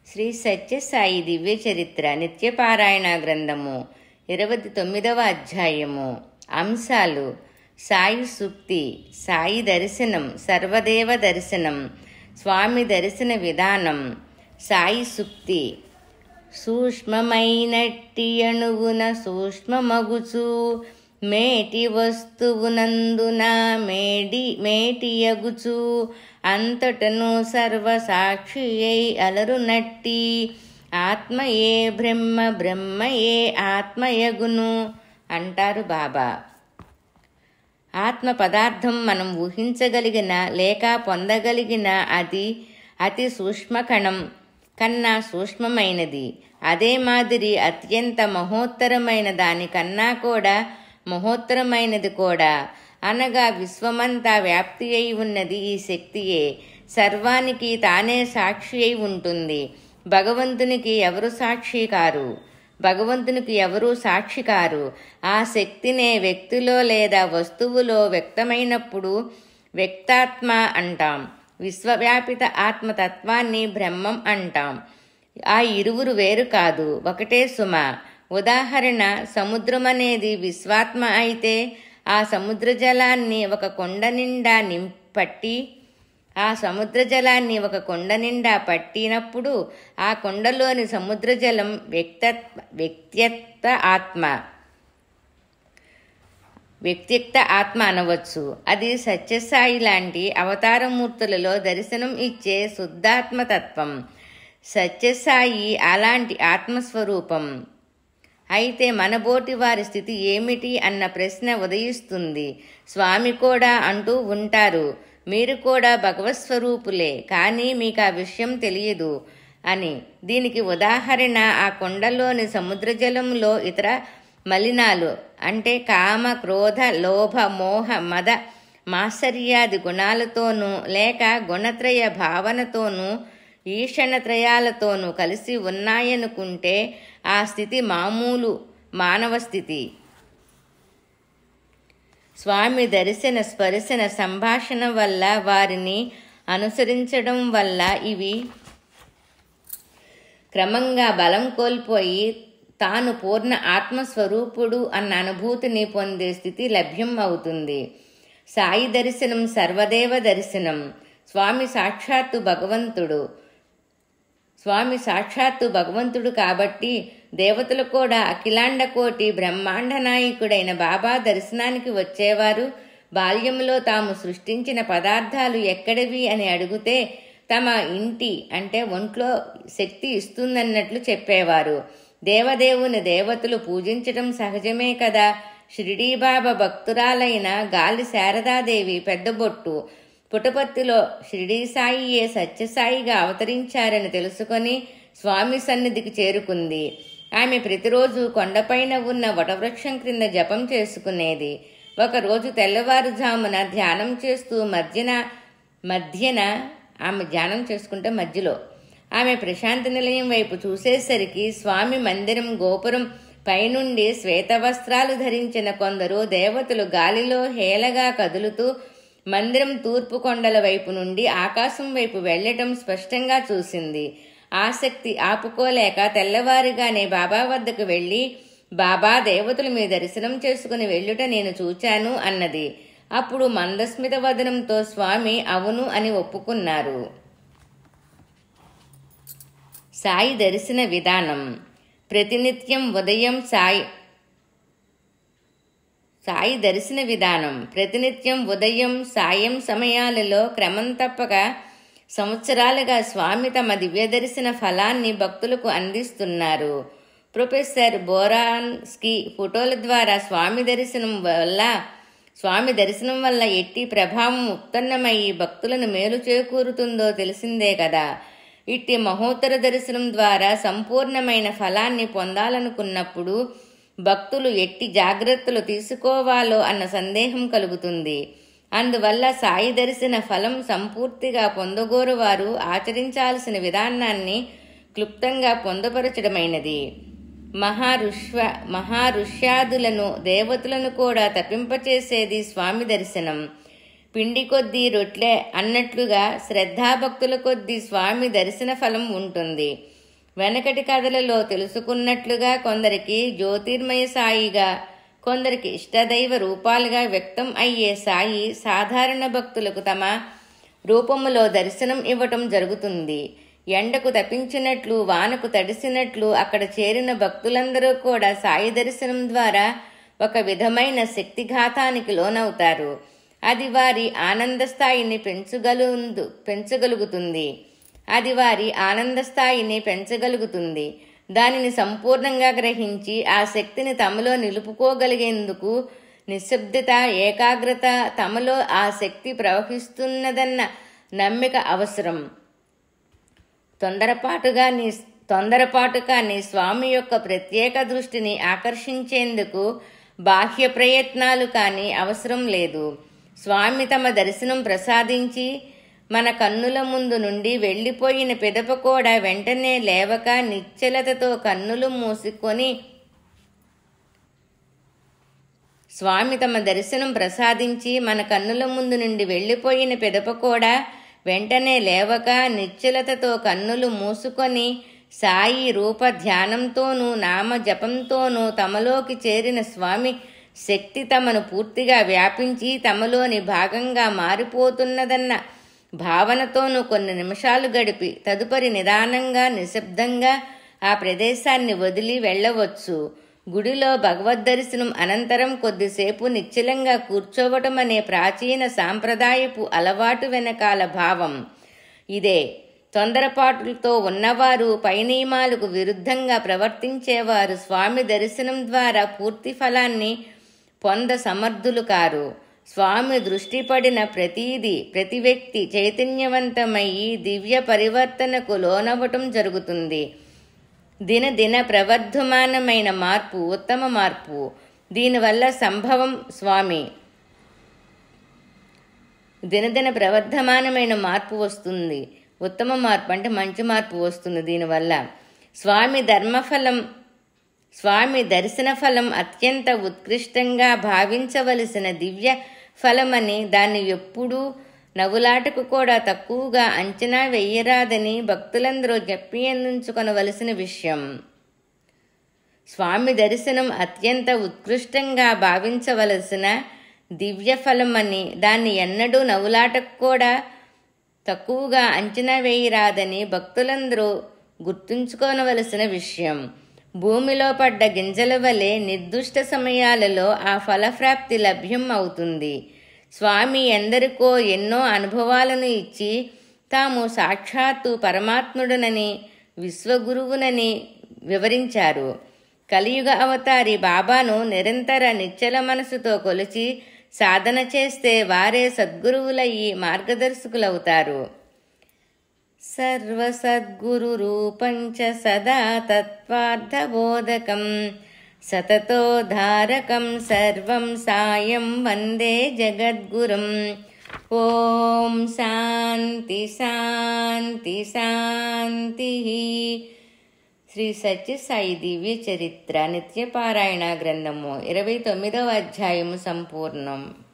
శ్రీ సత్యసాయి దివ్య చరిత్ర నిత్యపారాయణ గ్రంథము 29వ అధ్యాయము. అంశాలు: సాయి సూక్తి, సాయి దర్శనం, సర్వదేవ దర్శనం, స్వామి దర్శన విధానం. సాయి సూక్తి: సూక్ష్మమైనట్టి అణువున సూక్ష్మమగుచు మేటి వస్తువునందున మేటియగుచు అంతటను సర్వసాక్షియై అలరునట్టి ఆత్మయే బ్రహ్మ, బ్రహ్మయే ఆత్మయగును అంటారు బాబా. ఆత్మ పదార్థం మనం ఊహించగలిగిన లేక పొందగలిగిన అతి సూక్ష్మ కణం కన్నా సూక్ష్మమైనది. అదే మాదిరి అత్యంత మహోత్తరమైన దానికన్నా కూడా మహోత్తరమైనది కూడా, అనగా విశ్వమంతా వ్యాప్తి అయి ఉన్నది ఈ శక్తియే. సర్వానికి తానే సాక్షి అయి ఉంటుంది. భగవంతునికి ఎవరు సాక్షి కారు, భగవంతునికి ఎవరూ సాక్షి కారు. ఆ శక్తినే వ్యక్తిలో లేదా వస్తువులో వ్యక్తమైనప్పుడు వ్యక్తాత్మ అంటాం. విశ్వవ్యాపిత ఆత్మతత్వాన్ని బ్రహ్మం అంటాం. ఆ ఇరువురు వేరు కాదు, ఒకటే సుమ. ఉదాహరణ, సముద్రం అనేది విశ్వాత్మ అయితే ఆ సముద్ర జలాన్ని ఒక కొండ నిండా పట్టినప్పుడు ఆ కొండలోని సముద్ర జలం వ్యక్త్యక్త ఆత్మ అనవచ్చు. అది సత్యసాయి లాంటి అవతారమూర్తులలో దర్శనం ఇచ్చే శుద్ధాత్మతత్వం. సత్యసాయి అలాంటి ఆత్మస్వరూపం. అయితే మనబోటి వారి స్థితి ఏమిటి అన్న ప్రశ్న ఉదయిస్తుంది. స్వామి కూడా అంటూ ఉంటారు, మీరు కూడా భగవత్స్వరూపులే, కానీ మీకు ఆ విషయం తెలియదు అని. దీనికి ఉదాహరణ, ఆ కొండలోని సముద్ర జలంలో ఇతర మలినాలు అంటే కామ, క్రోధ, లోభ, మోహ, మద, మాత్సర్యాది గుణాలతోనూ లేక గుణత్రయ భావనతోనూ ఈషణత్రయాలతోనూ కలిసి ఉన్నాయనుకుంటే ఆ స్థితి మామూలు మానవ స్థితి. స్వామి దర్శన, స్పర్శన, సంభాషణ వల్ల, వారిని అనుసరించడం వల్ల ఇవి క్రమంగా బలం కోల్పోయి తాను పూర్ణ ఆత్మస్వరూపుడు అన్న అనుభూతిని పొందే స్థితి లభ్యం అవుతుంది. సాయి దర్శనం సర్వదేవ దర్శనం. స్వామి సాక్షాత్తు భగవంతుడు కాబట్టి దేవతలు కూడా అఖిలాండ కోటి బ్రహ్మాండ నాయకుడైన బాబా దర్శనానికి వచ్చేవారు. బాల్యంలో తాము సృష్టించిన పదార్థాలు ఎక్కడివి అని అడిగితే తమ ఇంటి అంటే ఒంట్లో శక్తి ఇస్తుందన్నట్లు చెప్పేవారు. దేవదేవుని దేవతలు పూజించడం సహజమే కదా. షిరిడీబాబా భక్తురాలైన గాలి శారదాదేవి పెద్దబొట్టు పుటపర్తిలో షిరిడీ సాయియే సత్యసాయిగా అవతరించారని తెలుసుకొని స్వామి సన్నిధికి చేరుకుంది. ఆమె ప్రతిరోజు కొండపైన ఉన్న వటవృక్షం క్రింద జపం చేసుకునేది. ఒకరోజు తెల్లవారుజామున ధ్యానం చేస్తూ మధ్యలో ఆమె ప్రశాంతి నిలయం వైపు చూసేసరికి స్వామి మందిరం గోపురం పైనుండి శ్వేత వస్త్రాలు ధరించిన కొందరు దేవతలు గాలిలో హేళగా కదులుతూ మందిరం తూర్పు కొండల వైపు నుండి ఆకాశం వైపు వెళ్లటం స్పష్టంగా చూసింది. ఆసక్తి ఆపుకోలేక తెల్లవారుగానే బాబా వద్దకు వెళ్లి, బాబా, దేవతలు మీ దర్శనం చేసుకుని వెళ్ళుట నేను చూచాను అన్నది. అప్పుడు మందస్మిత వదనంతో స్వామి అవును అని ఒప్పుకున్నారు. సాయి దర్శన విధానం. ప్రతినిత్యం ఉదయం సాయి దర్శన విధానం. ప్రతినిత్యం ఉదయం, సాయం సమయాలలో క్రమం తప్పక సంవత్సరాలుగా స్వామి తమ దివ్య దర్శన ఫలాన్ని భక్తులకు అందిస్తున్నారు. ప్రొఫెసర్ బోరాన్స్కీ ఫోటోల ద్వారా స్వామి దర్శనం వల్ల ఎట్టి ప్రభావం ఉత్పన్నమయ్యి భక్తులను మేలు చేకూరుతుందో తెలిసిందే కదా. ఇట్టి మహోత్తర దర్శనం ద్వారా సంపూర్ణమైన ఫలాన్ని పొందాలనుకున్నప్పుడు భక్తులు ఎట్టి జాగ్రత్తలు తీసుకోవాలో అన్న సందేహం కలుగుతుంది. అందువల్ల సాయి దర్శన ఫలం సంపూర్తిగా పొందగోరు వారు ఆచరించాల్సిన విధానాన్ని క్లుప్తంగా పొందపరచడమైనది. మహారుష్యాదులను దేవతలను కూడా తప్పింపచేసేది స్వామి దర్శనం. పిండి కొద్దీ రొట్లే అన్నట్లుగా శ్రద్ధాభక్తుల కొద్దీ స్వామి దర్శన ఫలం ఉంటుంది. వెనకటి కథలలో తెలుసుకున్నట్లుగా కొందరికి జ్యోతిర్మయ సాయిగా, కొందరికి ఇష్టదైవ రూపాలుగా వ్యక్తం అయ్యే సాయి సాధారణ భక్తులకు తమ రూపములో దర్శనం ఇవ్వటం జరుగుతుంది. ఎండకు తప్పించినట్లు, వానకు తడిసినట్లు అక్కడ చేరిన భక్తులందరూ కూడా సాయి దర్శనం ద్వారా ఒక విధమైన శక్తిఘాతానికి లోనవుతారు. అది వారి ఆనంద స్థాయిని పెంచగలుగుతుంది. దానిని సంపూర్ణంగా గ్రహించి ఆ శక్తిని తమలో నిలుపుకోగలిగేందుకు నిశ్శబ్దత, ఏకాగ్రత, తమలో ఆ శక్తి ప్రవహిస్తున్నదన్న నమ్మిక అవసరం. తొందరపాటు కానీ స్వామి యొక్క ప్రత్యేక దృష్టిని ఆకర్షించేందుకు బాహ్య ప్రయత్నాలు కానీ అవసరం లేదు. స్వామి తమ దర్శనం ప్రసాదించి మన కన్నుల ముందు నుండి వెళ్ళిపోయిన పిదప కూడా వెంటనే లేవక నిశ్చలతతో కన్నులు మూసుకొని స్వామి తమ దర్శనం ప్రసాదించి మన కన్నుల ముందు నుండి వెళ్ళిపోయిన పిదప కూడా వెంటనే లేవక నిశ్చలతతో కన్నులు మూసుకొని సాయి రూప ధ్యానంతోనూ నామ జపంతోనూ తమలోకి చేరిన స్వామి శక్తి తమను పూర్తిగా వ్యాపించి తమలోని భాగంగా మారిపోతున్నదన్న భావనతోనూ కొన్ని నిమిషాలు గడిపి తదుపరి నిదానంగా, నిశ్శబ్దంగా ఆ ప్రదేశాన్ని వదిలి వెళ్ళవచ్చు. గుడిలో భగవద్దర్శనం అనంతరం కొద్దిసేపు నిశ్చలంగా కూర్చోవటం అనే ప్రాచీన సాంప్రదాయపు అలవాటు వెనకాల భావం ఇదే. తొందరపాటులతో ఉన్నవారు, పై నియమాలకు విరుద్ధంగా ప్రవర్తించేవారు స్వామి దర్శనం ద్వారా పూర్తి ఫలాన్ని పొంద సమర్థులు కారు. స్వామి దృష్టి పడిన ప్రతి వ్యక్తి చైతన్యవంతమయ్యి దివ్య పరివర్తనకు లోనవ్వటం జరుగుతుంది. దినదిన ప్రవర్ధమానమైన మార్పు, ఉత్తమ మార్పు దీనివల్ల సంభవం. స్వామి దినదిన ప్రవర్ధమానమైన మార్పు వస్తుంది. ఉత్తమ మార్పు అంటే మంచి మార్పు వస్తుంది దీనివల్ల. స్వామి దర్శన ఫలం అత్యంత ఉత్కృష్టంగా భావించవలసిన దివ్య ఫలమని, దాన్ని ఎప్పుడూ నవ్వులాటకు కూడా తక్కువగా అంచనా వెయ్యరాదని భక్తులందరూ చెప్పి అందించుకొనవలసిన విషయం. స్వామి దర్శనం అత్యంత ఉత్కృష్టంగా భావించవలసిన దివ్య ఫలమని, దాన్ని ఎన్నడూ నవ్వులాటకు కూడా తక్కువగా అంచనా వేయరాదని భక్తులందరూ గుర్తుంచుకోనవలసిన విషయం. భూమిలో పడ్డ గింజల వలె నిర్దిష్ట సమయాలలో ఆ ఫలప్రాప్తి లభ్యం అవుతుంది. స్వామి ఎందరికో ఎన్నో అనుభవాలను ఇచ్చి తాము సాక్షాత్తు పరమాత్ముడునని, విశ్వగురువునని వివరించారు. కలియుగ అవతారి బాబాను నిరంతర నిశ్చల మనసుతో కొలిచి సాధన చేస్తే వారే సద్గురువులయ్యి మార్గదర్శకులవుతారు. సర్వసద్గురు రూపంచ సదా తత్వార్థబోధకం సతతోధారకం సర్వం సాయం వందే జగద్గురుం. ఓం శాంతి శాంతి శాంతి. శ్రీ సత్యసాయి దివ్య చరిత్ర నిత్యపారాయణ గ్రంథము 29వ అధ్యాయము సంపూర్ణం.